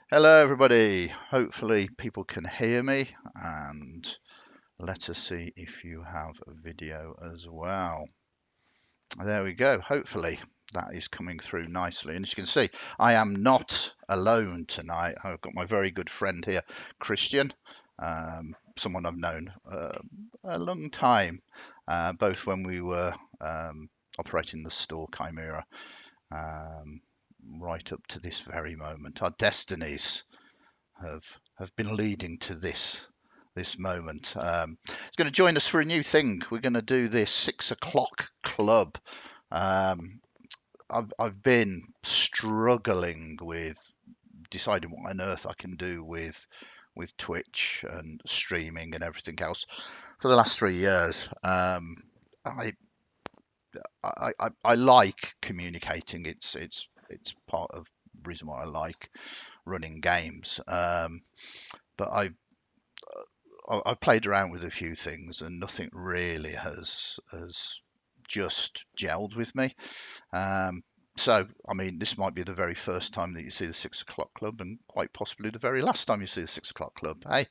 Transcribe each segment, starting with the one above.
Hello, everybody. Hopefully, people can hear me, and let us see if you have a video as well. There we go. Hopefully, that is coming through nicely. And as you can see, I am not alone tonight. I've got my very good friend here, Christian, someone I've known a long time, both when we were operating the store Chimera, um, right up to this very moment. Our destinies have been leading to this moment. He's going to join us for a new thing. We're going to do this 6 o'clock club. Um, I've been struggling with deciding what on earth I can do with Twitch and streaming and everything else for the last 3 years. I, I like communicating. It's part of the reason why I like running games. But I've played around with a few things and nothing really has just gelled with me. Um, so, I mean, this might be the very first time that you see the 6 o'clock club, and quite possibly the very last time you see the 6 o'clock club. Hey,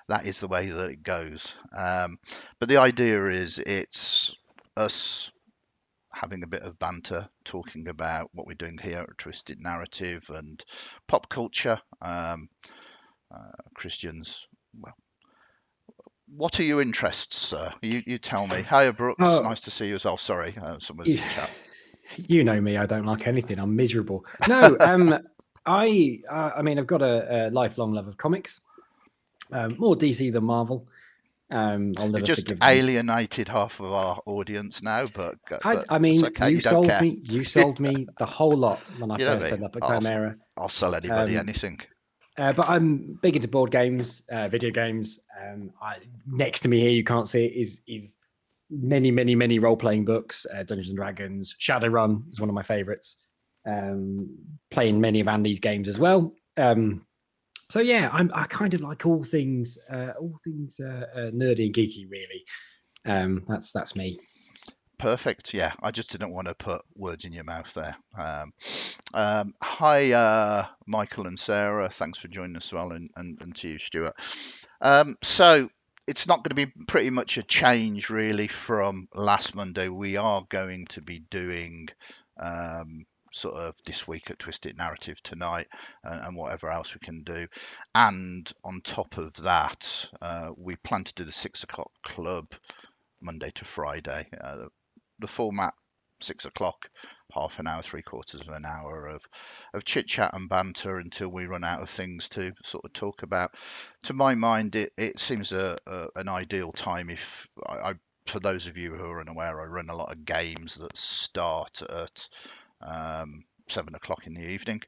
that is the way that it goes. But the idea is it's us having a bit of banter, talking about what we're doing here at Twisted Narrative and pop culture. Christian's well, what are your interests, sir? You tell me. Hiya, Brooks. Oh, Nice to see you as well. Sorry, someone's you, in chat. you know me. I don't like anything. I'm miserable. No, I mean, I've got a lifelong love of comics. More DC than Marvel. I'll You've never just forgive them. alienated half of our audience now, but I it's mean, okay. You don't care. You sold me the whole lot when I You know first me. turned up at Chimera. I'll sell anybody Um, anything. but I'm big into board games, video games. Next to me here, you can't see it, is many role playing books. Dungeons and Dragons, Shadowrun is one of my favorites. Playing many of Andy's games as well. So yeah, I kind of like all things nerdy and geeky. Really, that's me. Perfect. Yeah, I just didn't want to put words in your mouth there. Hi, Michael and Sarah. Thanks for joining us as well, and to you, Stuart. So it's not going to be pretty much a change really from last Monday. We are going to be doing sort of this week at Twisted Narrative tonight and whatever else we can do. And on top of that, we plan to do the 6 o'clock club Monday to Friday. The format 6 o'clock, half an hour, 3/4 of an hour of chit chat and banter until we run out of things to sort of talk about. To my mind, it seems an ideal time if for those of you who are unaware, I run a lot of games that start at 7 o'clock in the evening.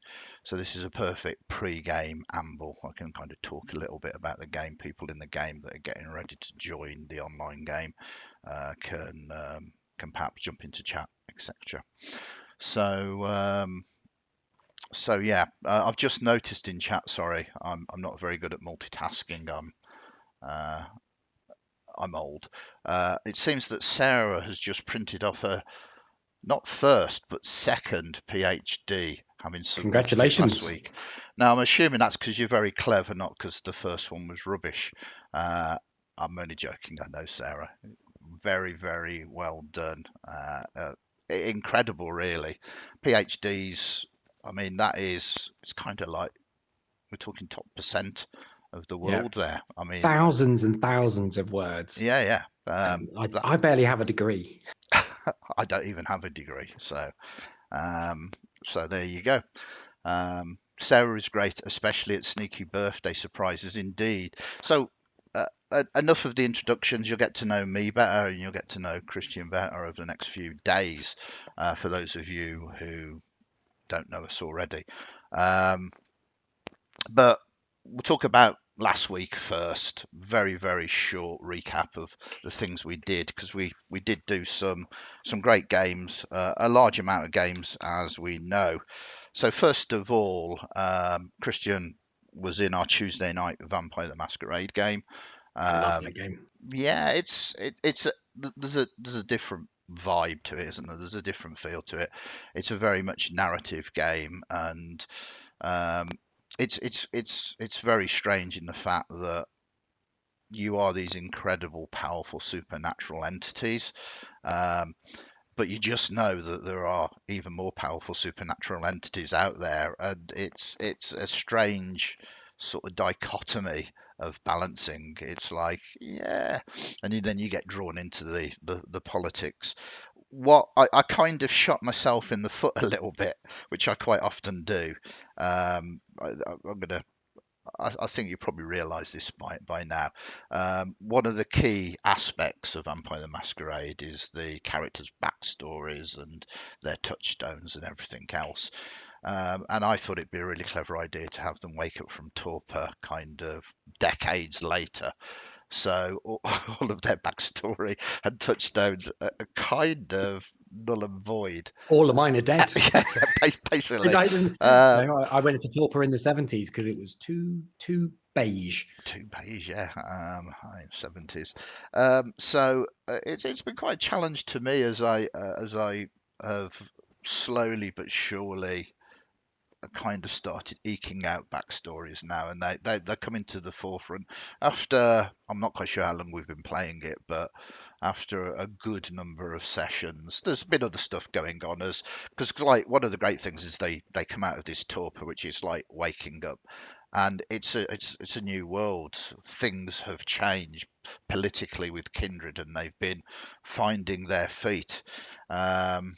So this is a perfect pre-game amble. I can kind of talk a little bit about the game. People in the game that are getting ready to join the online game can perhaps jump into chat, etc. So so yeah, I've just noticed in chat. Sorry, I'm not very good at multitasking. Uh, I'm old. It seems that Sarah has just printed off her not first but second PhD, having submitted it last Congratulations. week. Now I'm assuming that's because you're very clever, not because the first one was rubbish. Uh, I'm only joking. I know Sarah. Very well done. Incredible, really. PhDs. I mean, that is. It's kind of like we're talking top percent of the Yeah, world there. I mean, thousands and thousands of words. yeah. That, I barely have a degree. I don't even have a degree, um, so there you go. Sarah is great, especially at sneaky birthday surprises, indeed. So, enough of the introductions. You'll get to know me better and you'll get to know Christian better over the next few days, for those of you who don't know us already. Um, but we'll talk about last week first. Very short recap of the things we did because we did do some great games, a large amount of games as we know. So first of all, Christian was in our Tuesday night Vampire the Masquerade game. I love Um, that game. yeah, it's there's a different vibe to it, isn't there? There's a different feel to it. It's a very much narrative game, and um, it's very strange in the fact that you are these incredible, powerful supernatural entities, um, but you just know that there are even more powerful supernatural entities out there, and it's a strange sort of dichotomy of balancing. It's like, yeah, and then you get drawn into the politics. What I kind of shot myself in the foot a little bit, which I quite often do. I'm gonna I think you probably realise this by now. One of the key aspects of Vampire the Masquerade is the characters' backstories and their touchstones and everything else. And I thought it'd be a really clever idea to have them wake up from torpor kind of decades later. So all, all of their backstory and touchstones are kind of null and void. All of mine are dead. Yeah, I, basically. I, Uh, I went into torpor in the 70s because it was too beige. Two page, yeah, 70s. So it's been quite a challenge to me as I have slowly but surely kind of started eking out backstories now, and they're coming to the forefront after I'm not quite sure how long we've been playing it, but after a good number of sessions. There's been other stuff going on as because like one of the great things is they come out of this torpor, which is like waking up, and it's a new world. Things have changed politically with Kindred, and they've been finding their feet. Um,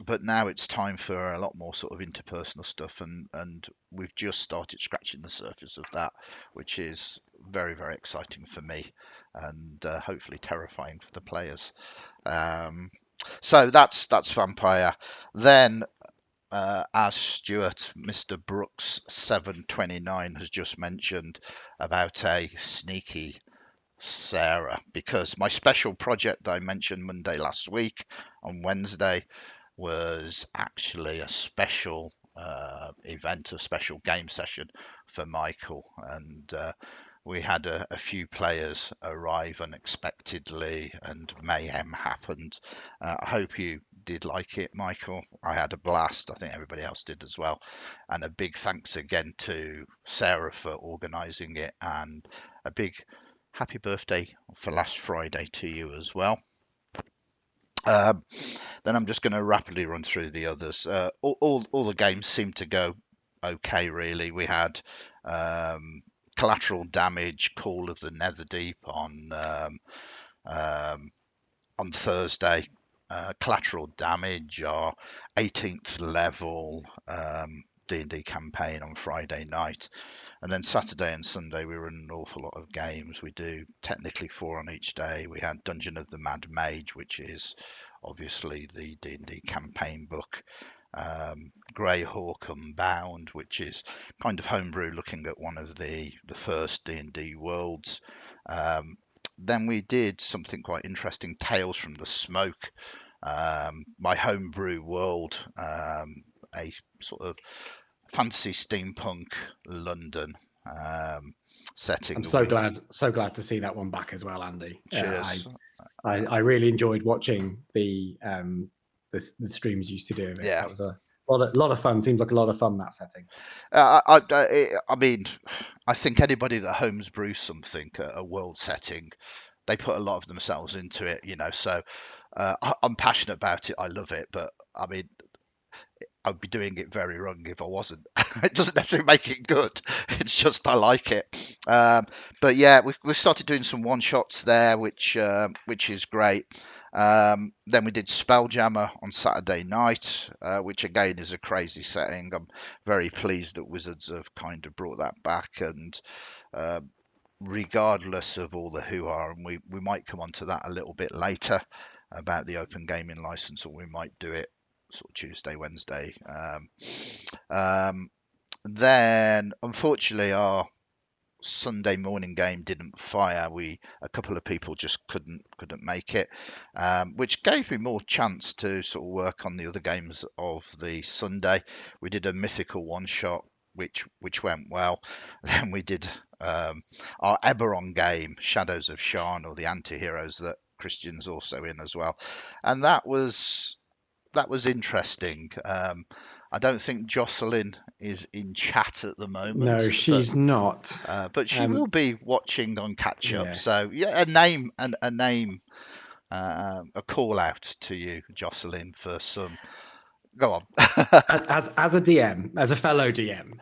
but now it's time for a lot more sort of interpersonal stuff, and we've just started scratching the surface of that, which is very exciting for me, and hopefully terrifying for the players. um, so that's Vampire. Then as Stuart, Mr. Brooks 729 has just mentioned about a sneaky Sarah, because my special project that I mentioned Monday last week on Wednesday was actually a special event, a special game session for Michael, and we had a few players arrive unexpectedly, and mayhem happened. I hope you did like it, Michael. I had a blast. I think everybody else did as well. And a big thanks again to Sarah for organising it, and a big happy birthday for last Friday to you as well. Um, then I'm just going to rapidly run through the others. All the games seem to go okay, really. We had Collateral Damage, Call of the Netherdeep um, on Thursday. Collateral Damage, our 18th level D&D campaign on Friday night. And then Saturday and Sunday, we run an awful lot of games. We do technically 4 on each day. We had Dungeon of the Mad Mage, which is obviously the D&D campaign book. Greyhawk Unbound, which is kind of homebrew, looking at one of the first D&D worlds. Then we did something quite interesting, Tales from the Smoke, my homebrew world, a sort of fantasy steampunk London I'm setting. so glad to see that one back as well, Andy. Cheers. I really enjoyed watching the streams you used to do of it. Yeah. That was a lot of fun. Seems like a lot of fun, that setting. I mean, I think anybody that homes brews something, a world setting, they put a lot of themselves into it, you know. So I'm passionate about it. I love it, but I mean, I'd be doing it very wrong if I wasn't. It doesn't necessarily make it good. It's just I like it. But yeah, we've started doing some one shots there, which is great. Then we did Spelljammer on Saturday night, which again is a crazy setting. I'm very pleased that Wizards have kind of brought that back, and uh, regardless of all the hoo-ha, and we might come on to that a little bit later about the open gaming license, or we might do it sort of Tuesday, Wednesday. Um, then, unfortunately, our Sunday morning game didn't fire. A couple of people just couldn't make it, which gave me more chance to sort of work on the other games of the Sunday. We did a mythical one shot, which went well. Then we did our Eberron game, Shadows of Sharn, or the Anti-Heroes, that Christian's also in as well, and that was that was interesting. I don't think Jocelyn is in chat at the No, moment, she's not. but she will Um, be watching on catch up. yes. So yeah, a name, a call out to you, Jocelyn, for some. Go on. As a DM, as a fellow DM,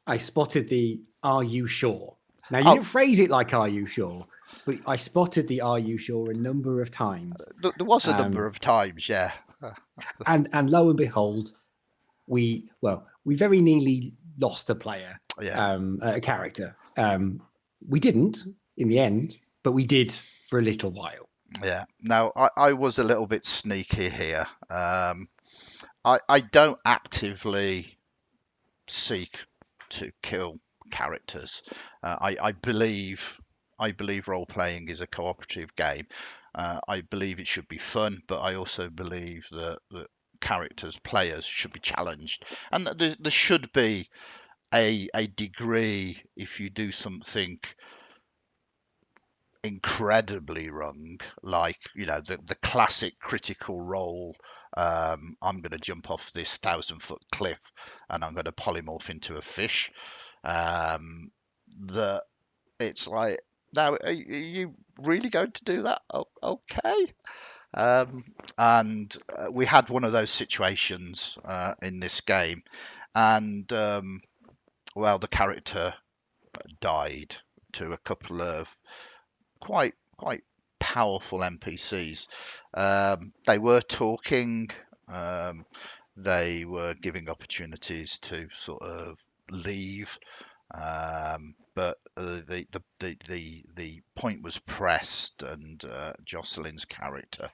I spotted the "Are you sure?" Now you Oh, didn't phrase it like "Are you sure?" but I spotted the "Are you sure?" a number of times, there was a number um, of times, yeah, and lo and behold, we very nearly lost a player, yeah, a character. We didn't in the end, but we did for a little while. yeah. Now I was a little bit sneaky here. I don't actively seek to kill characters. I believe role playing is a cooperative game. I believe it should be fun, but I also believe that characters, players, should be challenged, and that there should be a degree if you do something incredibly wrong, like the classic critical role. I'm going to jump off this 1,000-foot cliff and I'm going to polymorph into a fish. That it's like, now, are you really going to do that? Oh, okay. Um, and we had one of those situations in this game, and well, the character died to a couple of quite powerful NPCs. They were talking. Um, they were giving opportunities to sort of leave, but the point was pressed, and Jocelyn's character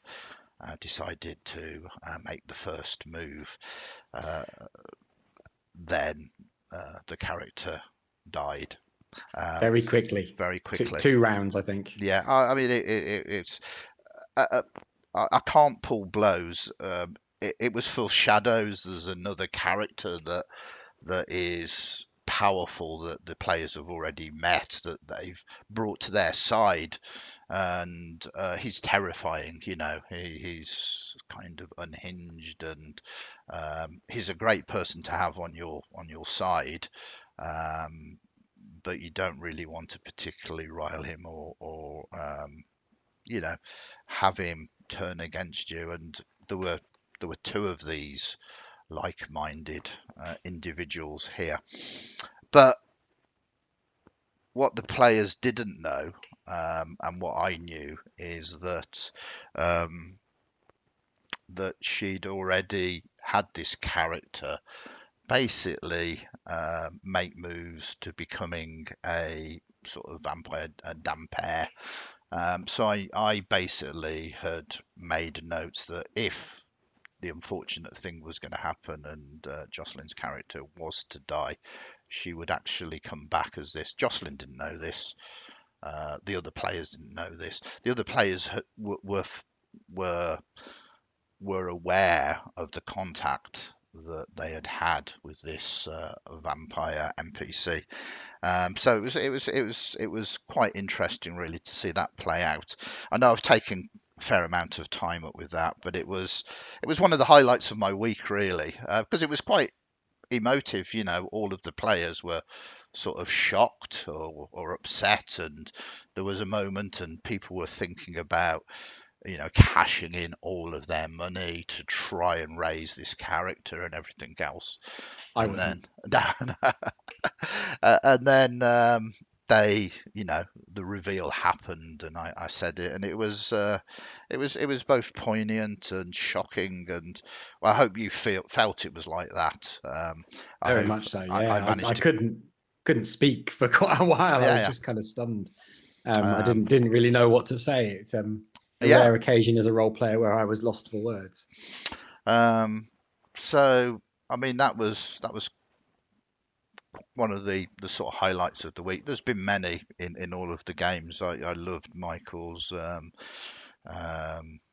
decided to make the first move. Uh, then the character died um, Very quickly. very Two, quickly. 2 rounds, I think. Yeah, I mean it's uh, I can't pull blows. It was full shadows. There's another character that is powerful that the players have already met, that they've brought to their side, and he's terrifying. He's kind of unhinged, and he's a great person to have on your side. Um, but you don't really want to particularly rile him or you know have him turn against you. And there were two of these like-minded individuals here. But what the players didn't know, and what I knew, is um, that she'd already had this character basically make moves to becoming a sort of vampire, a dampere. So I basically had made notes that if the unfortunate thing was going to happen and Jocelyn's character was to die, she would actually come back as this. Jocelyn didn't know this. The other players didn't know this. The other players were were aware of the contact that they had had with this vampire NPC. So it was quite interesting, really, to see that play out. I know I've taken a fair amount of time up with that, but it was one of the highlights of my week, really, because it was quite emotive. All of the players were sort of shocked or upset, and there was a moment, and people were thinking about cashing in all of their money to try and raise this character and everything else. I And then wasn't. and then they, the reveal happened, and I said it, and it was both poignant and shocking, and well, I hope you felt it was like that. I Very hope much so. I Yeah, I managed to. couldn't speak for quite a while. I was Yeah, just kind of stunned. I yeah, didn't really know what to say. It's a yeah. rare occasion as a role player where I was lost for words. So I mean, that was one of the sort of highlights of the week. There's been many in all of the games. I loved Michael's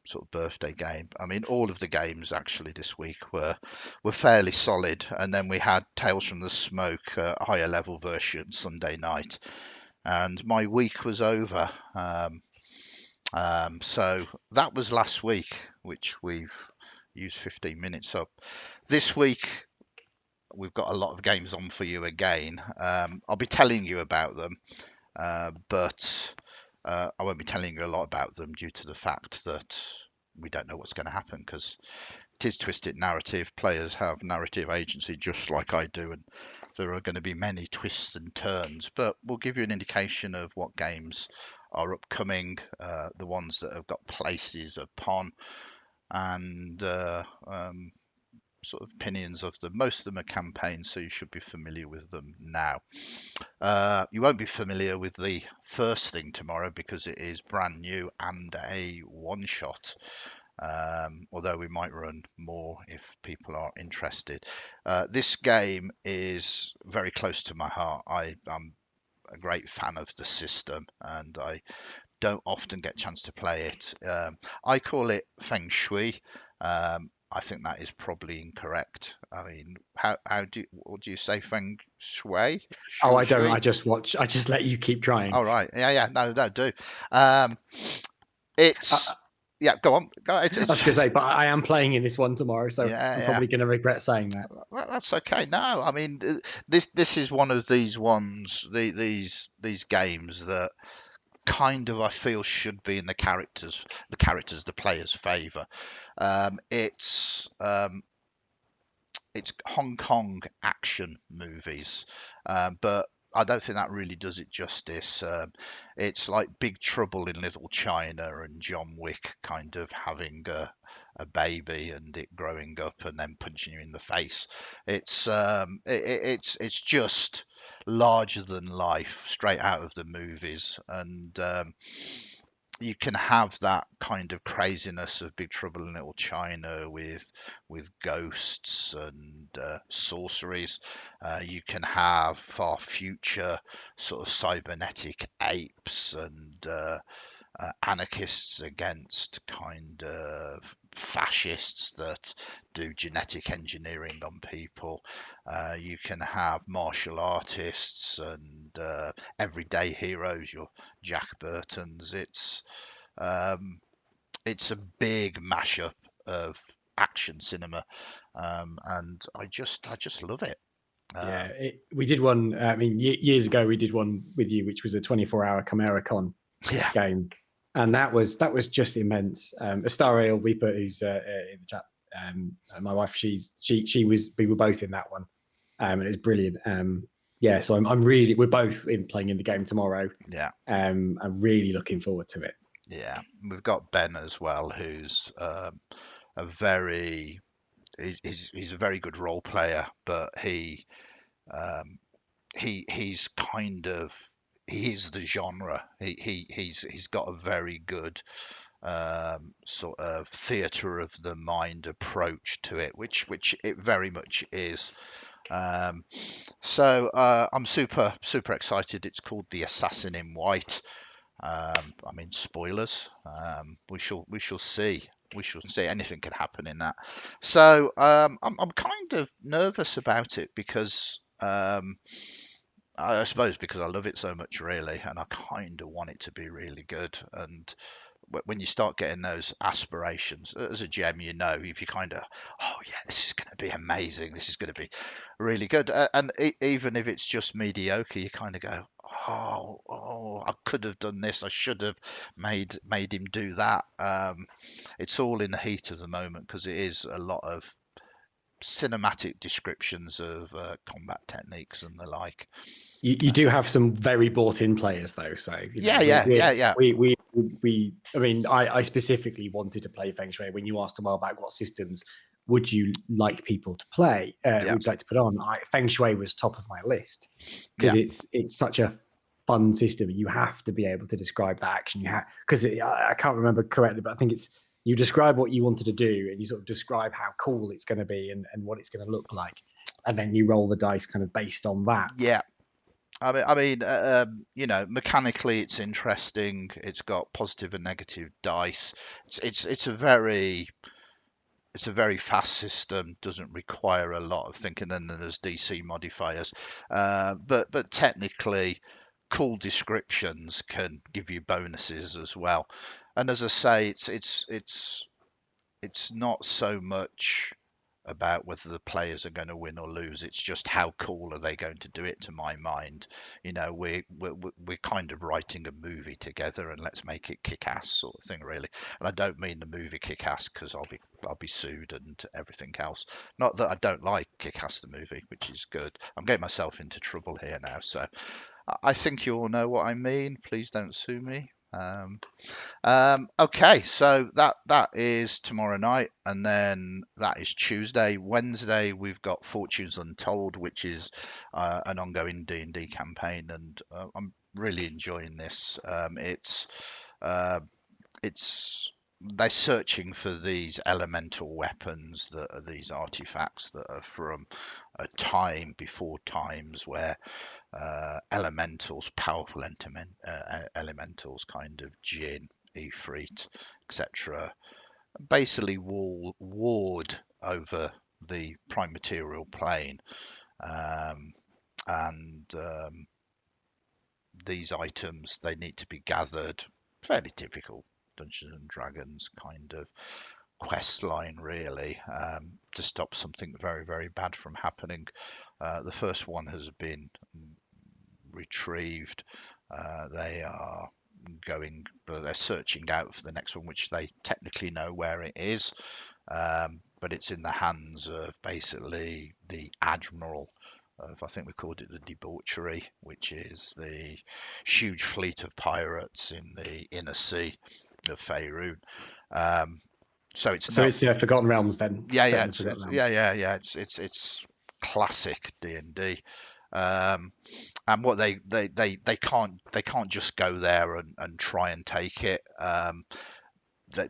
sort of birthday game. I mean, all of the games actually this week were fairly solid. And then we had Tales from the Smoke, higher level version Sunday night, and my week was over. So that was last week, which we've use 15 minutes up. This week we've got a lot of games on for you again. I'll be telling you about them, but I won't be telling you a lot about them due to the fact that we don't know what's going to happen, because it is twisted narrative. Players have narrative agency just like I do, and there are going to be many twists and turns. But we'll give you an indication of what games are upcoming, the ones that have got places upon, and sort of opinions of them. Most of them are campaigns, so you should be familiar with them now. You won't be familiar with the first thing tomorrow because it is brand new and a one shot. Although we might run more if people are interested. This game is very close to my heart. I'm a great fan of the system, and I don't often get a chance to play it. I call it Feng Shui. I think that is probably incorrect. I mean, how do what do you say, Feng Shui? Oh, Shui I don't. I Shui? just watch. I just let you keep trying. All right, yeah, no, no, do. Um, I, it's yeah, go on, go. I was going to say, but I am playing in this one tomorrow, so Yeah, I'm yeah. probably going to regret saying that. That's okay. No, I mean this is one of these ones, these games that kind of I feel should be in the players' favour. It's Hong Kong action movies, but I don't think that really does it justice. It's like Big Trouble in Little China and John Wick kind of having a baby and it growing up and then punching you in the face. It's just larger than life, straight out of the movies, and you can have that kind of craziness of Big Trouble in Little China with ghosts and sorceries. You can have far future sort of cybernetic apes and anarchists against kind of fascists that do genetic engineering on people. You can have martial artists and everyday heroes, your Jack Burtons. Um, it's a big mashup of action cinema, and I just love it. Yeah, Um, we did one. I mean, years ago we did one with you, which was a 24-hour ChimeraCon yeah, game, and that was just immense. Astariel Weeper, who's in the chat, my wife, she was. We were both in that one, and it was brilliant. Yeah, so I'm really. We're both playing in the game tomorrow. yeah, I'm really looking forward to it. yeah. We've got Ben as well, who's a very he's a very good role player, but um, he's kind of he is the genre. He's got a very good sort of theatre of the mind approach to it, which it very much is. Um, I'm super excited. It's called The Assassin in White. I mean, spoilers. We shall see. We shall see. Anything can happen in that. I'm kind of nervous about it because I suppose because I love it so much, really, and I kind of want it to be really good. And when you start getting those aspirations as a gem, you know, if you kind of, oh yeah, this is going to be amazing, this is going to be really good, and even if it's just mediocre, you kind of go, oh, I could have done this, I should have made him do that. It's all in the heat of the moment because it is a lot of cinematic descriptions of combat techniques and the like. You do have some very bought-in players, though. So Yeah, yeah, yeah, yeah, we. I mean, I specifically wanted to play Feng Shui. When you asked a while back, what systems would you like people to play? yeah, Would you like to put on? Feng Shui was top of my list because yeah, it's such a fun system. You have to be able to describe that action. You have because I can't remember correctly, but I think it's you describe what you wanted to do and you sort of describe how cool it's going to be and what it's going to look like, and then you roll the dice kind of based on that. yeah. You know, mechanically it's interesting. It's got positive and negative dice. It's a very fast system. Doesn't require a lot of thinking. And then there's DC modifiers, but technically, cool descriptions can give you bonuses as well. And as I say, it's not so much about whether the players are going to win or lose. It's just how cool are they going to do it, to my mind. We're kind of writing a movie together, and let's make it kick ass sort of thing, really. And I don't mean the movie kick ass because I'll be sued and everything else. Not that I don't like Kick Ass the movie, which is good. I'm getting myself into trouble here now, so I think you all know what I mean. Please don't sue me. Okay, so that is tomorrow night, and then that is Tuesday. Wednesday, we've got Fortunes Untold, which is an ongoing D&D campaign, and I'm really enjoying this. Uh, it's they're searching for these elemental weapons that are these artifacts that are from a time before times where elementals, powerful elementals, kind of Jinn, Ifrit, etc., basically ward over the prime material plane, um, and these items, they need to be gathered. Fairly typical Dungeons and Dragons kind of quest line, really, to stop something very, very bad from happening. The first one has been retrieved. They are they're searching out for the next one, which they technically know where it is, but it's in the hands of basically the admiral of, I think we called it the Debauchery, which is the huge fleet of pirates in the inner sea of Faerun. So it's So not, it's Forgotten Realms then. yeah, Set yeah, in the Forgotten yeah, Realms. yeah, yeah. It's classic D&D. Um, and what they can't just go there and try and take it.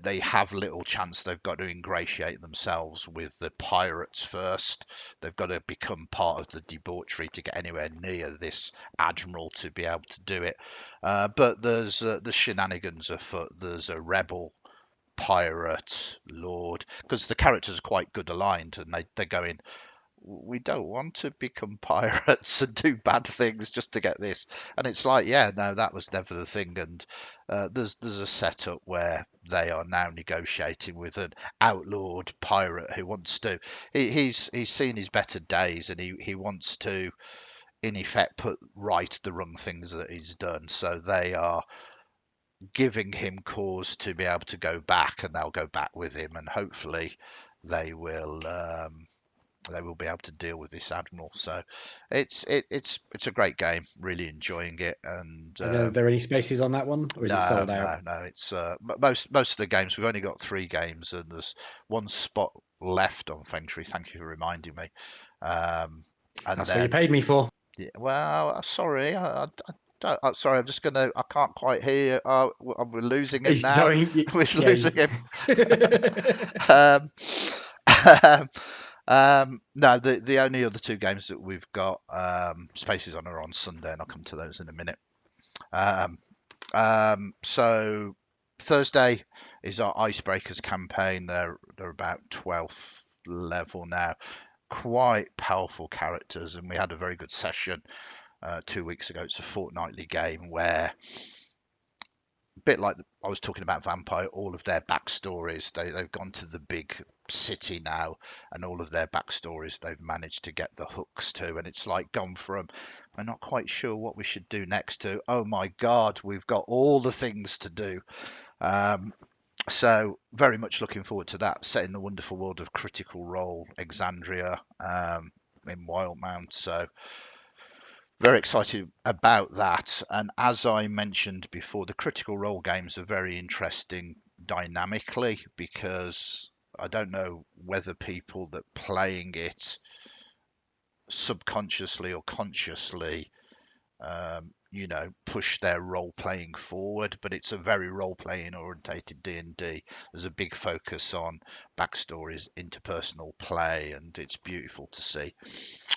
They have little chance. They've got to ingratiate themselves with the pirates first. They've got to become part of the debauchery to get anywhere near this admiral to be able to do it. But there's shenanigans afoot. There's a rebel pirate lord, because the characters are quite good aligned, and they go in, we don't want to become pirates and do bad things just to get this. And it's like, yeah, no, that was never the thing. And there's a setup where they are now negotiating with an outlawed pirate who wants to. He's seen his better days, and he wants to, in effect, put right the wrong things that he's done. So they are giving him cause to be able to go back, and they'll go back with him, and hopefully they will. They will be able to deal with this admiral. So it's a great game. Really enjoying it. And And are there any spaces on that one, or is it no, sold out? no, no. It's most of the games. We've only got 3 games, and there's one spot left on Feng Shui. Thank you for reminding me. And That's what you then, paid me for. yeah, well, sorry, sorry. I'm just gonna. I can't quite hear you. We're losing him He's now. going. We're Yeah. losing him. Um, no, the only other 2 games that we've got spaces on are on Sunday, and I'll come to those in a minute. Um, so Thursday is our Icebreakers campaign. They're about 12th level now. Quite powerful characters, and we had a very good session 2 weeks ago. It's a fortnightly game where, a bit like I was talking about Vampire, all of their backstories, they've gone to the big city now, and all of their backstories they've managed to get the hooks to, and it's like gone from, we're not quite sure what we should do next, to, oh my god, we've got all the things to do. So very much looking forward to that, set in the wonderful world of Critical Role Exandria, in Wildmount. So very excited about that. And as I mentioned before, the Critical Role games are very interesting dynamically, because I don't know whether people that playing it subconsciously or consciously, push their role playing forward, but it's a very role playing orientated D&D. There's a big focus on backstories, interpersonal play, and it's beautiful to see.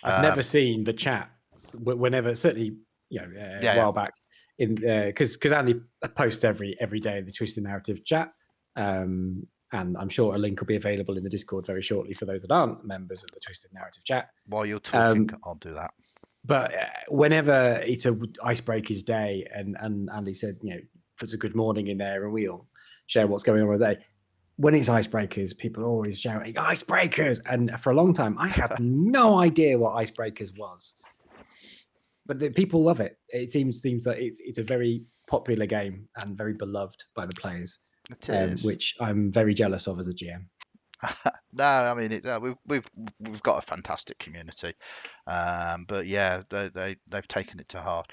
I've never seen the chat. Whenever, certainly, a Yeah, yeah. while back, in because Andy posts every day in the Twisted Narrative chat, and I'm sure a link will be available in the Discord very shortly for those that aren't members of the Twisted Narrative chat. While you're talking, I'll do that. But whenever it's a Icebreakers day, and Andy said, puts a good morning in there, and we'll share what's going on with the day. when it's icebreakers, people are always shouting icebreakers, and for a long time, I had no idea what icebreakers was. But people love it. It seems that it's a very popular game and very beloved by the players, It is. which I'm very jealous of as a GM. No, I mean we've got a fantastic community, but yeah, they've taken it to heart.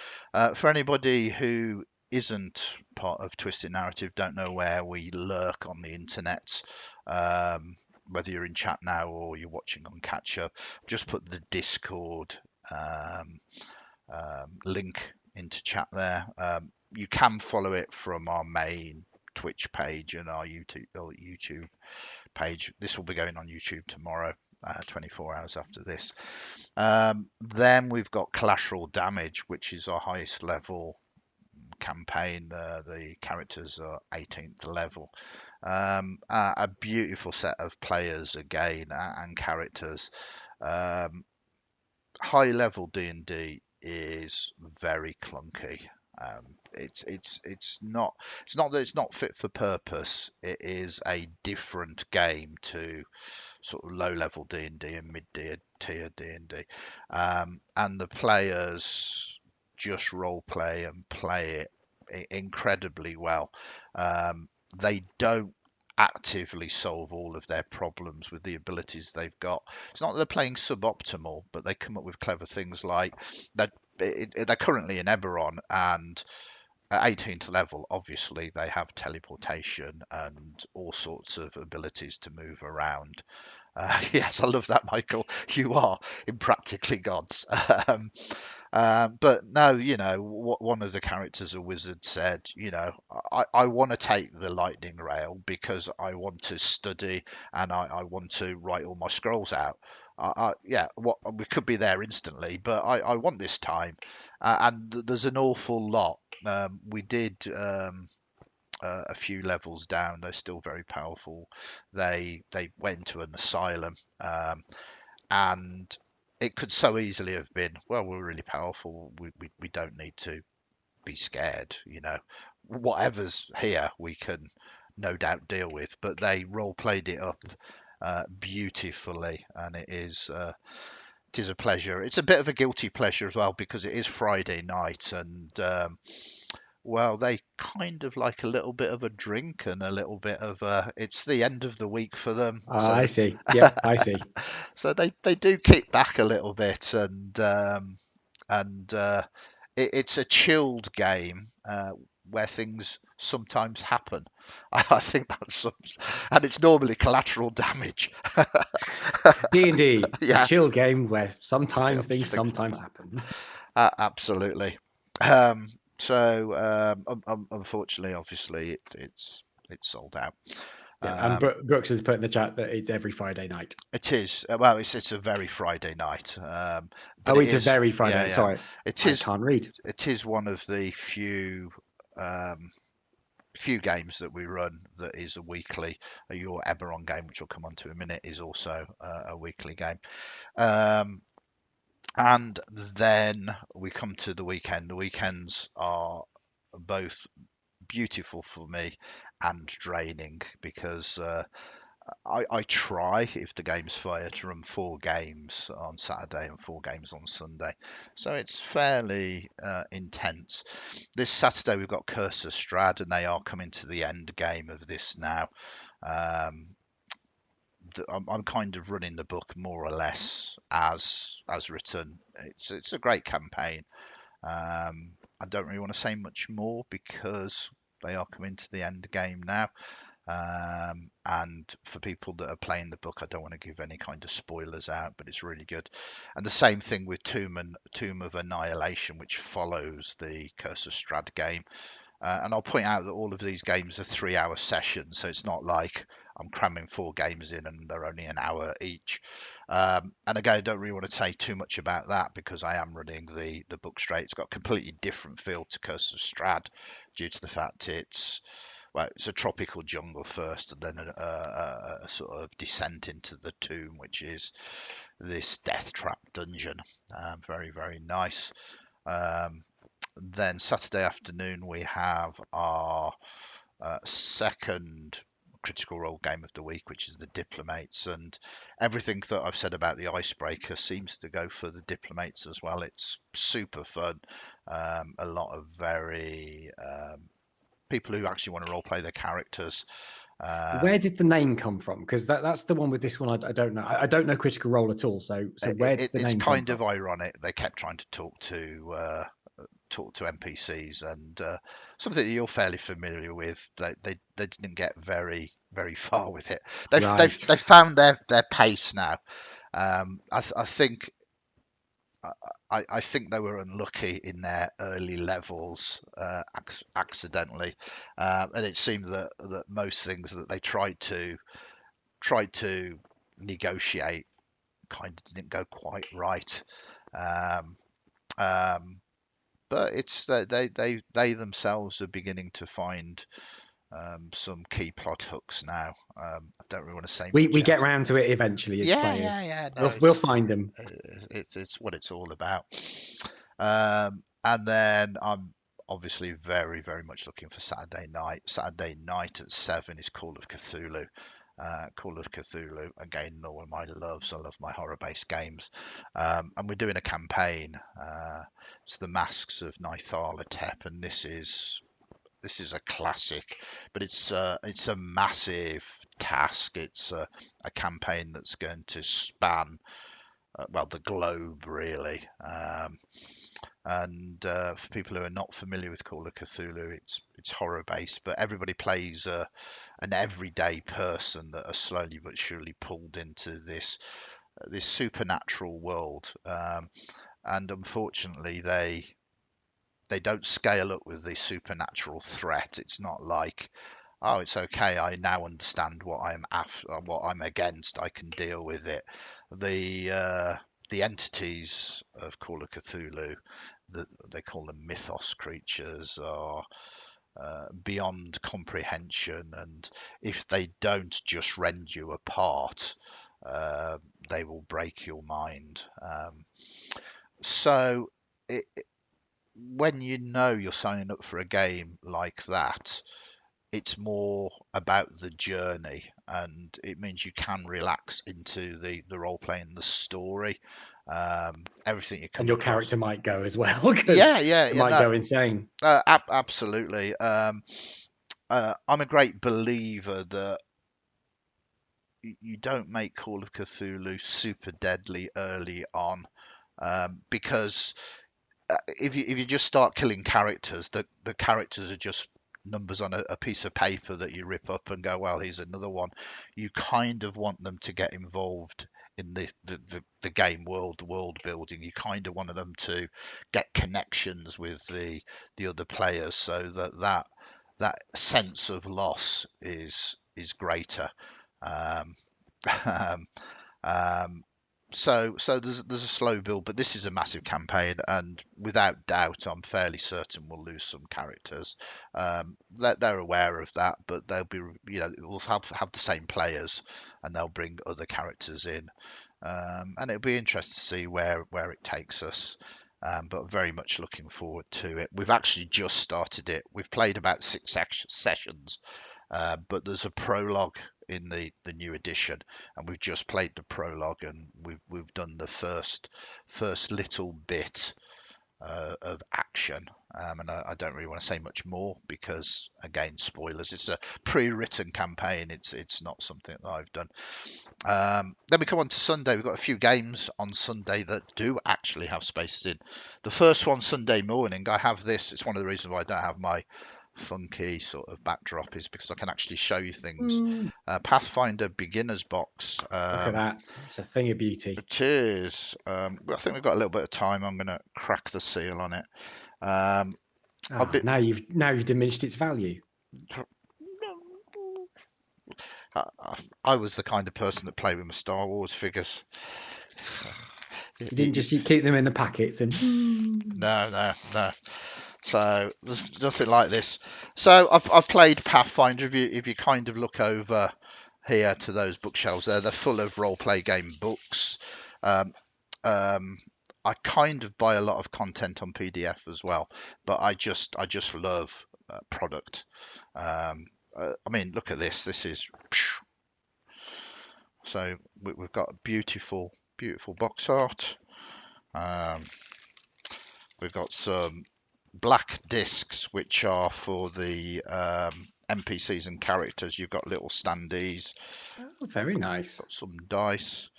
For anybody who isn't part of Twisted Narrative, don't know where we lurk on the internet, um, whether you're in chat now or you're watching on catch up, just put the Discord um, link into chat there. You can follow it from our main Twitch page and our YouTube page. This will be going on YouTube tomorrow, 24 hours after this. Then we've got Collateral Damage, which is our highest level campaign. The characters are 18th level. A beautiful set of players again and characters. Um, High level D&D is very clunky. It's not that it's not fit for purpose. It is a different game to sort of low level D&D and mid tier D&D, and the players just role play and play it incredibly well. They don't actively solve all of their problems with the abilities they've got. It's not that they're playing suboptimal, but they come up with clever things like that. They're currently in Eberron, and at 18th level, obviously, they have teleportation and all sorts of abilities to move around. Yes, I love that, Michael. You are in practically gods. Um, but no, one of the characters, a wizard, said, I want to take the lightning rail because I want to study and I want to write all my scrolls out. Yeah, we could be there instantly, but I want this time. And there's an awful lot. We did a few levels down. They're still very powerful. They went to an asylum, and it could so easily have been, well, we're really powerful. We don't need to be scared. Whatever's here, we can no doubt deal with. But they role played it up beautifully, and it is a pleasure. It's a bit of a guilty pleasure as well because it is Friday night, and well, they kind of like a little bit of a drink and a little bit of it's the end of the week for them, I see. Yep, I see. so they do kick back a little bit, and it's a chilled game where things sometimes happen. I think and it's normally collateral damage. D&D, a Yeah, chill game where sometimes things things sometimes happen. Absolutely. Um, unfortunately, obviously, it's sold out. Yeah, and Um, Brooks has put in the chat that it's every Friday night. it is well, it's a very Friday night, but Oh, it it's a is, very yeah, Friday. yeah. Sorry, It I is can't read. it is one of the um, few games that we run that is a weekly. Your Eberron game, which we'll come on to in a minute, is also a weekly game. Um, and then we come to the weekend. The weekends are both beautiful for me and draining because I try, if the game's fair, to run 4 games on Saturday and 4 games on Sunday. So it's fairly intense. This Saturday we've got Curse of Strahd, and they are coming to the end game of this now. Um, I'm kind of running the book more or less as written. It's a great campaign. I don't really want to say much more because they are coming to the end game now. And for people that are playing the book, I don't want to give any kind of spoilers out, but it's really good. And the same thing with Tomb of Annihilation, which follows the Curse of Strahd game. And I'll point out that all of these games are 3-hour sessions, so it's not like I'm cramming 4 games in and they're only an hour each. And again, I don't really want to say too much about that because I am running the book straight. It's got a completely different feel to Curse of Strahd due to the fact it's a tropical jungle first, and then a sort of descent into the tomb, which is this death trap dungeon. Very, very nice. Um, then Saturday afternoon we have our second Critical Role Game of the Week, which is the Diplomates, and everything that I've said about the Icebreaker seems to go for the Diplomates as well. It's super fun. A lot of very people who actually want to role play their characters. Where Um, did the name come from? Because that's the one with this one. I don't know. I don't know Critical Role at all. So where did the it's name come kind from? of ironic. They kept trying to talk to NPCs, and something that you're fairly familiar with. They didn't get very far with it. Right. They've found their pace now. I think I think they were unlucky in their early levels accidentally, and it seemed that most things that they tried to negotiate kind of didn't go quite right. Um, um, but it's they themselves are beginning to find some key plot hooks now. I don't really want to say We much get else. round to it eventually as players. Yeah. No, We'll find them. it's what it's all about. And then I'm obviously very much looking for Saturday night. Saturday night at 7 is Call of Cthulhu. Call of Cthulhu, again, one of my loves. I love my horror-based games, and we're doing a campaign. It's the Masks of Nyarlathotep, and this is a classic, but it's a massive task. It's a campaign that's going to span well the globe really. And for people who are not familiar with Call of Cthulhu, it's horror based, but everybody plays an everyday person that are slowly but surely pulled into this supernatural world. And unfortunately, they don't scale up with the supernatural threat. It's not like, oh, it's okay. I now understand what I'm after, what I'm against. I can deal with it. The entities of Call of Cthulhu, that they call them mythos creatures, are beyond comprehension, and if they don't just rend you apart, uh, they will break your mind. So it, when you know you're signing up for a game like that, it's more about the journey, and it means you can relax into the role playing, the story, everything you And come your across. character might go as well because it might No, go insane. absolutely. I'm a great believer that you don't make Call of Cthulhu super deadly early on, because if you just start killing characters, the characters are just numbers on a piece of paper that you rip up and go, well, here's another one. You kind of want them to get involved in the game world, the world building. You kind of want them to get connections with the other players, so that sense of loss is greater. Um, um, um, so there's a slow build, but this is a massive campaign, and without doubt, I'm fairly certain we'll lose some characters. They're aware of that, but they'll be, we'll have the same players, and they'll bring other characters in, and it'll be interesting to see where it takes us. But very much looking forward to it. We've actually just started it. We've played about sessions, but there's a prologue in the new edition, and we've just played the prologue, and we've done the first little bit of action. And I don't really want to say much more because, again, spoilers. It's a pre-written campaign. It's not something that I've done. Then we come on to Sunday. We've got a few games on Sunday that do actually have spaces in. The first one, Sunday morning, I have this. It's one of the reasons why I don't have my funky sort of backdrop, is because I can actually show you things. Ooh, Pathfinder Beginner's Box. look at that. It's a thing of beauty. It is. I think we've got a little bit of time. I'm going to crack the seal on it. Um, a Ah, bit. now you've diminished its value. I was the kind of person that played with my Star Wars figures. You didn't just you keep them in the packets and No. So there's nothing like this. So I've played Pathfinder. If you kind of look over here to those bookshelves there, they're full of role play game books. Um, um, I kind of buy a lot of content on PDF as well, but I just love product. I mean, look at this. This is so we've got beautiful, beautiful box art. Um, we've got some black discs, which are for the NPCs and characters. You've got little standees, Oh, very nice. got some dice.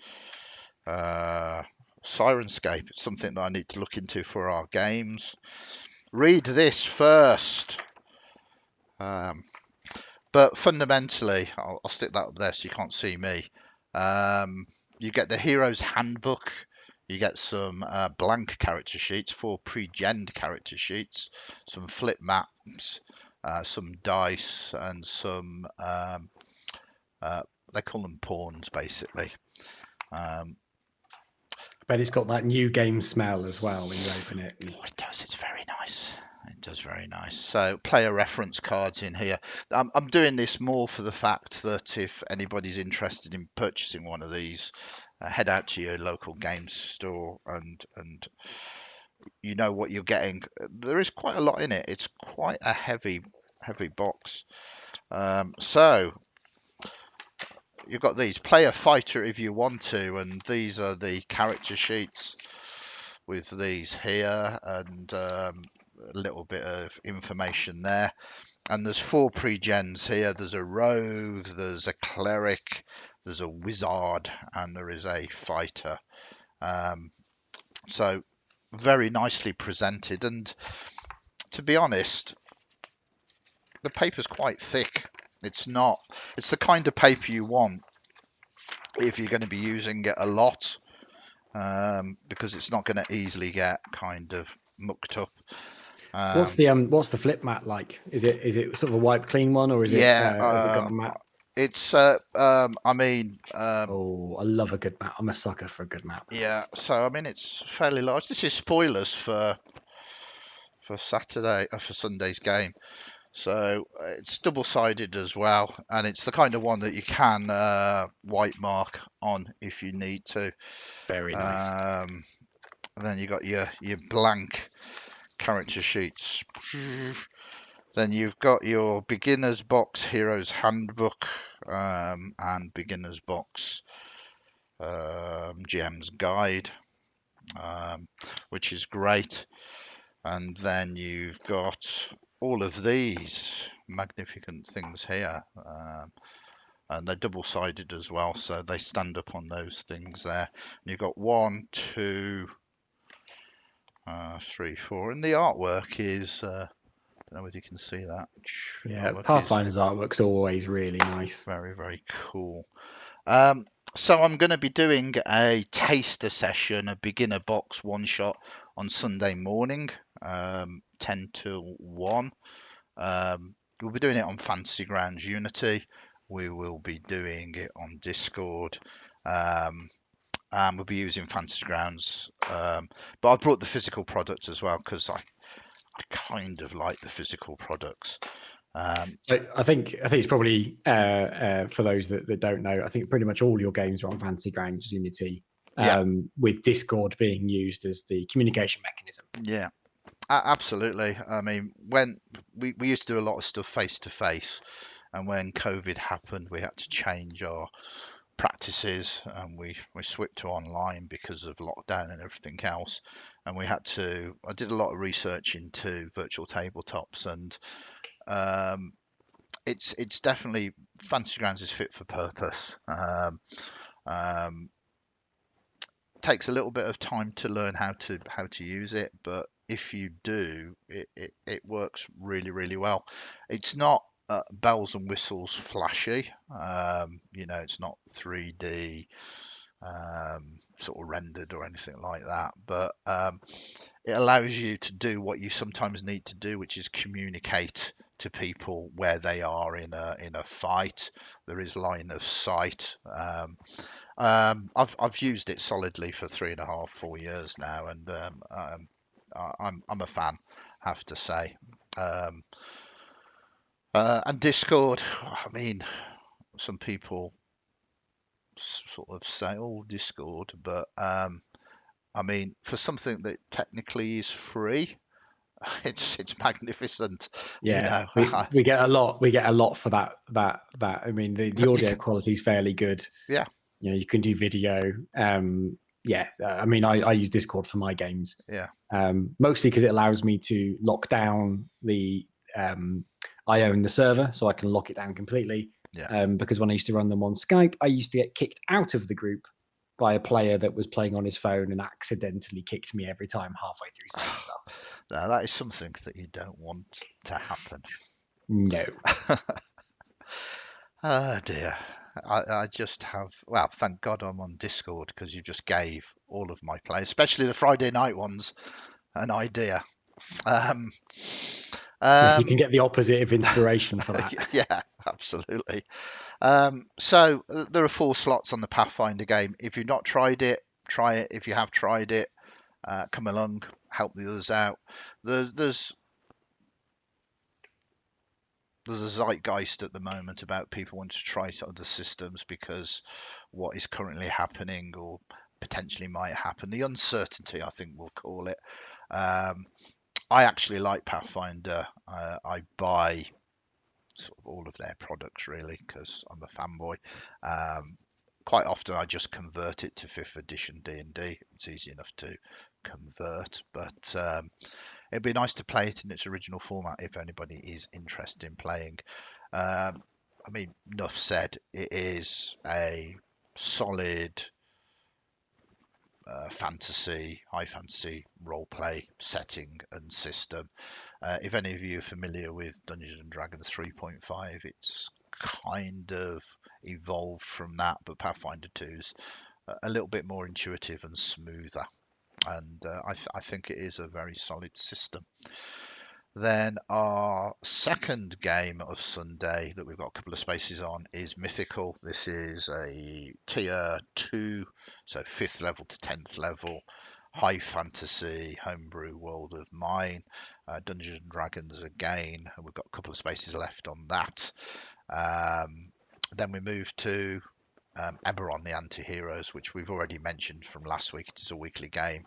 Sirenscape, it's something that I need to look into for our games. Read this first. Um, but fundamentally, I'll stick that up there so you can't see me. You get the Hero's Handbook. You get some blank character sheets, 4 pre-gen character sheets, some flip maps, some dice, and some, they call them pawns, basically. But it's got that new game smell as well when you open it. Oh, it does. It's very nice. It does very nice. So player reference cards in here. I'm doing this more for the fact that if anybody's interested in purchasing one of these, head out to your local games store and you know what you're getting. There is quite a lot in it. It's quite a heavy box. So you've got these. Play a fighter if you want to, and these are the character sheets with these here and a little bit of information there. And there's 4 pre-gens here. There's a rogue, there's a cleric, there's a wizard, and there is a fighter. So very nicely presented. And to be honest, the paper's quite thick. It's not. It's the kind of paper you want if you're going to be using it a lot, because it's not going to easily get kind of mucked up. What's the flip mat like? Is it sort of a wipe clean one, or is it Yeah, has it got a mat? it's I mean, Oh, I love a good map. I'm a sucker for a good map. yeah. So I mean, it's fairly large. This is spoilers for Saturday for Sunday's game. So it's double-sided as well, and it's the kind of one that you can white mark on if you need to. Very nice. Then you got your blank character sheets. Then you've got your beginner's box, hero's handbook, and beginner's box, GM's guide, which is great. And then you've got all of these magnificent things here. And they're double-sided as well, so they stand up on those things there. And you've got 1, 2, 3, 4, and the artwork is I don't know whether you can see that. Yeah, Artwork is Pathfinder's artwork's always really nice. very cool. So I'm going to be doing a taster session, a beginner box one shot on Sunday morning, 10 till 1. We'll be doing it on Fantasy Grounds Unity. We will be doing it on Discord. And we'll be using Fantasy Grounds. But I brought the physical product as well because I kind of like the physical products. So I think it's probably for those that don't know. I think pretty much all your games are on Fantasy Grounds Unity, Yeah, with Discord being used as the communication mechanism. yeah, absolutely. I mean, when we used to do a lot of stuff face to face, and when COVID happened, we had to change our practices and we switched to online because of lockdown and everything else. And we had to. I did a lot of research into virtual tabletops, and it's definitely Fantasy Grounds is fit for purpose. Um, Takes a little bit of time to learn how to use it, but if you do, it works really well. It's not bells and whistles flashy. It's not 3D sort of rendered or anything like that, but it allows you to do what you sometimes need to do, which is communicate to people where they are in a fight. There is line of sight. I've used it solidly for 3.5, 4 years now, and I'm a fan, I have to say. And Discord, I mean, some people sort of say, "Oh, Discord," but I mean, for something that technically is free, it's magnificent. You Yeah, know, we get a lot. We get a lot for that. I mean, the you audio can, quality is fairly good. yeah, You know, you can do video. Yeah, I mean, I use Discord for my games, yeah, mostly because it allows me to lock down the. I own the server, so I can lock it down completely. yeah. Because when I used to run them on Skype, I used to get kicked out of the group by a player that was playing on his phone and accidentally kicked me every time halfway through saying stuff. Now, that is something that you don't want to happen. No. Oh dear. I just have, well, thank God I'm on Discord because you just gave all of my players, especially the Friday night ones, an idea. Um, Yeah, you can um, get the opposite of inspiration for that. yeah, absolutely. So there are 4 slots on the Pathfinder game. If you've not tried it, try it. If you have tried it, come along, help the others out. There's there's a zeitgeist at the moment about people wanting to try other systems because what is currently happening or potentially might happen, the uncertainty, I think we'll call it. Um, I actually like Pathfinder. I buy sort of all of their products really because I'm a fanboy. Um, Quite often I just convert it to 5th edition D&D. It's easy enough to convert, but it'd be nice to play it in its original format if anybody is interested in playing. I mean, enough said. It is a solid high fantasy role play setting and system. If any of you are familiar with Dungeons and Dragons 3.5, it's kind of evolved from that, but Pathfinder 2's a little bit more intuitive and smoother. And I think it is a very solid system. Then our second game of Sunday that we've got a couple of spaces on is Mythical. This is a tier 2, so 5th level to 10th level, high fantasy homebrew world of mine. Dungeons and Dragons again, and we've got a couple of spaces left on that. Then we move to Eberron, the Anti-Heroes, which we've already mentioned from last week. It is a weekly game.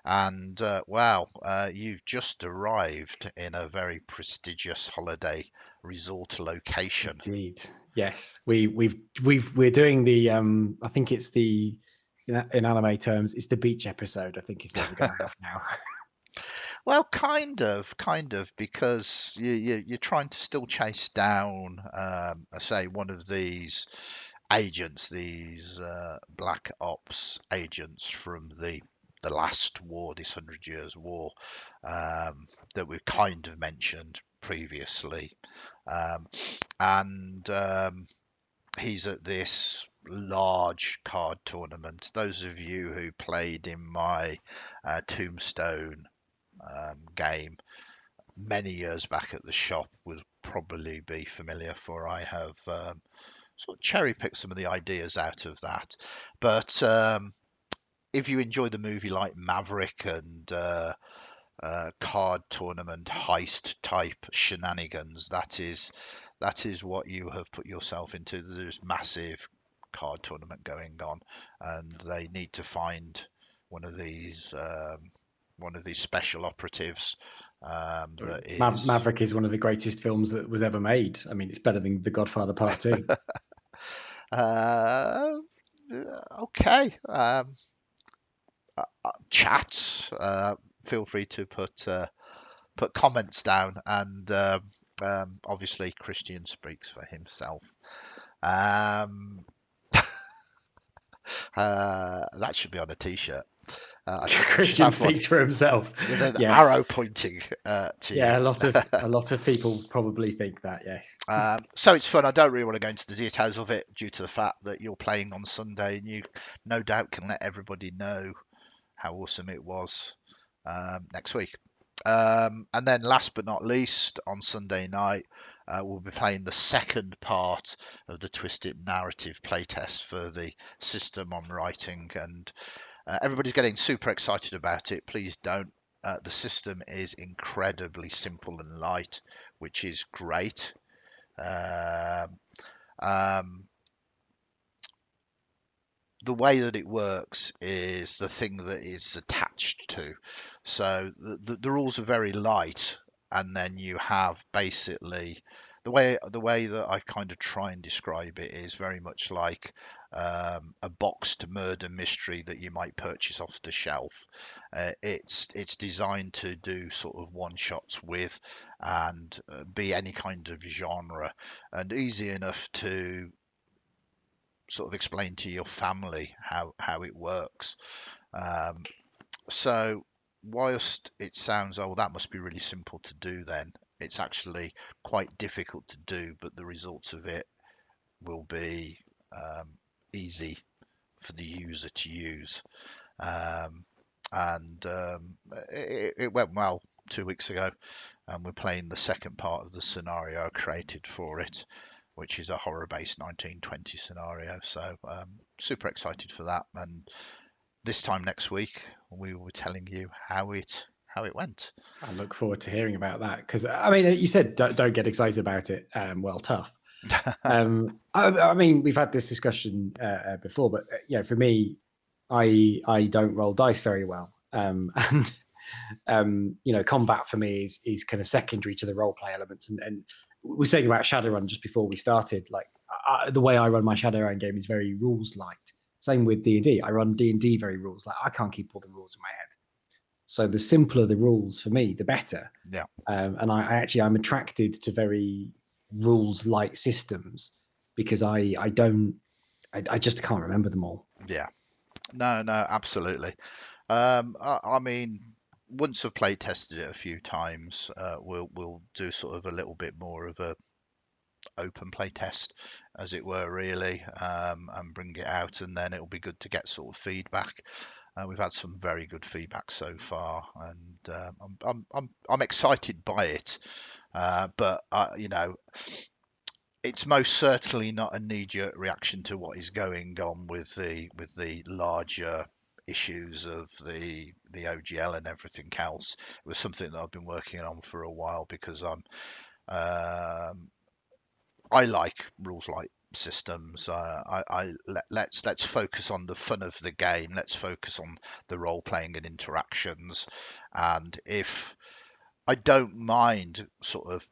And wow, you've just arrived in a very prestigious holiday resort location. Indeed. Yes. We're doing the I think it's the in anime terms, it's the beach episode, I think is what we're gonna have now. Well, kind of, because you're trying to still chase down, I say, one of these agents, these black ops agents from the last war, this 100 Years' War, that we kind of mentioned previously. Um, and he's at this large card tournament. Those of you who played in my Tombstone game many years back at the shop will probably be familiar, for I have sort of cherry picked some of the ideas out of that. But if you enjoy the movie like Maverick and card tournament heist type shenanigans, that is what you have put yourself into. There's massive card tournament going on, and they need to find one of these one of these special operatives that is Maverick is one of the greatest films that was ever made. I mean, it's better than The Godfather Part 2. uh, okay. Chat. Feel free to put comments down, and obviously Christian speaks for himself. Um, that should be on a t-shirt. I should Christian have one speaks for himself. with an Yes. arrow pointing to Yeah, you. a lot of people probably think that, yes. So it's fun. I don't really want to go into the details of it due to the fact that you're playing on Sunday, and you no doubt can let everybody know how awesome it was next week. And then last but not least, on Sunday night, we'll be playing the second part of the Twisted Narrative playtest for the system I'm writing, and everybody's getting super excited about it. Please don't. The system is incredibly simple and light, which is great. Um, um, the way that it works is the thing that is attached to. So the rules are very light, and then you have basically the way that I kind of try and describe it is very much like a boxed murder mystery that you might purchase off the shelf. It's designed to do sort of one shots with and be any kind of genre, and easy enough to sort of explain to your family how it works. Um, so whilst it sounds, oh, that must be really simple to do, then it's actually quite difficult to do, but the results of it will be um, easy for the user to use. Um, and it went well 2 weeks ago, and we're playing the second part of the scenario I created for it, which is a horror-based 1920 scenario. So super excited for that. And this time next week, we were telling you how it went. I look forward to hearing about that because I mean, you said don't get excited about it. Well, tough. I mean, we've had this discussion before, but for me, I don't roll dice very well, and combat for me is kind of secondary to the role play elements. And we were saying about Shadowrun just before we started. Like the way I run my Shadowrun game is very rules light. Same with D&D. I run D&D very rules light. I can't keep all the rules in my head. So the simpler the rules for me, the better. Yeah. And I'm attracted to very rules light systems because I just can't remember them all. Yeah. No, absolutely. I mean, once I've play tested it a few times, we'll do sort of a little bit more of a open play test, as it were, really, and bring it out, and then it'll be good to get sort of feedback. We've had some very good feedback so far, and I'm excited by it. But it's most certainly not a knee-jerk reaction to what is going on with the larger issues of the OGL and everything else. It was something that I've been working on for a while because um, I like rules like systems. Let's focus on the fun of the game. Let's focus on the role playing and interactions. And if I don't mind sort of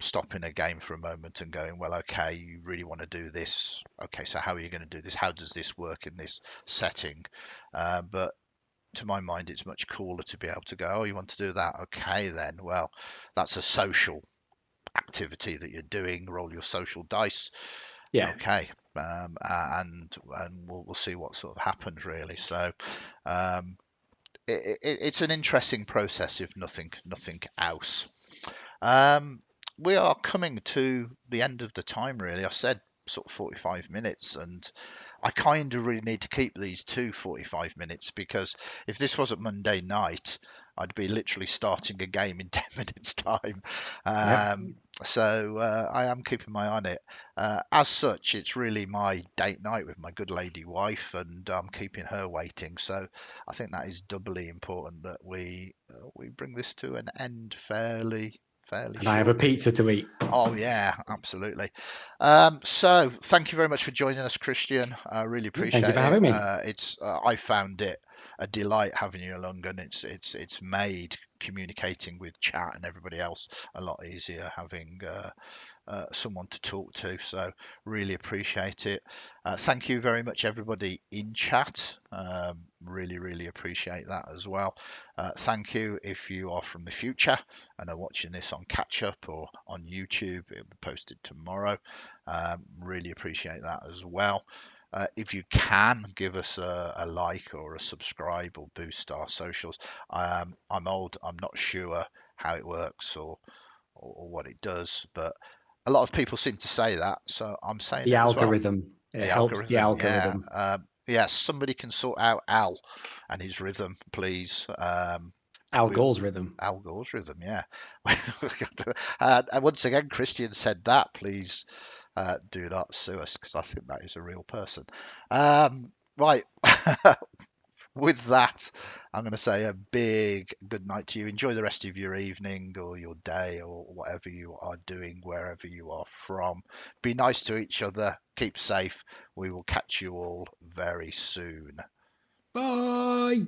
stopping a game for a moment and going, well, okay, you really want to do this. Okay, so how are you going to do this? How does this work in this setting? But to my mind, it's much cooler to be able to go, oh, you want to do that? Okay, then. Well, that's a social activity that you're doing. Roll your social dice. Yeah. Okay. And we'll see what sort of happens, really. So um, it's an interesting process, if nothing else. Um, we are coming to the end of the time, really. I said sort of 45 minutes, and I kind of really need to keep these to 45 minutes because if this wasn't Monday night, I'd be literally starting a game in 10 minutes' time. Yep. So I am keeping my eye on it. As such, it's really my date night with my good lady wife, and I'm keeping her waiting. So I think that is doubly important that we bring this to an end fairly And I have a shortly. pizza to eat. Oh yeah, absolutely. So thank you very much for joining us, Christian. I really Thank you appreciate for it. having me. I found it a delight having you along, and it's made communicating with chat and everybody else a lot easier having someone to talk to. So really appreciate it. Thank you very much, everybody in chat. Really appreciate that as well. Thank you if you are from the future and are watching this on catch up or on YouTube. It'll be posted tomorrow. Really appreciate that as well. If you can give us a like or a subscribe or boost our socials. I'm old. I'm not sure how it works or what it does, but a lot of people seem to say that, so I'm saying The it as well. algorithm. It The helps the algorithm, yeah. algorithm. Yeah, somebody can sort out Al and his rhythm, please. Al We Gore's rhythm. Al Gore's rhythm, yeah. And once again, Christian said that. Please do not sue us because I think that is a real person. Right. with that, I'm going to say a big good night to you. Enjoy the rest of your evening or your day or whatever you are doing, wherever you are from. Be nice to each other. Keep safe. We will catch you all very soon. Bye.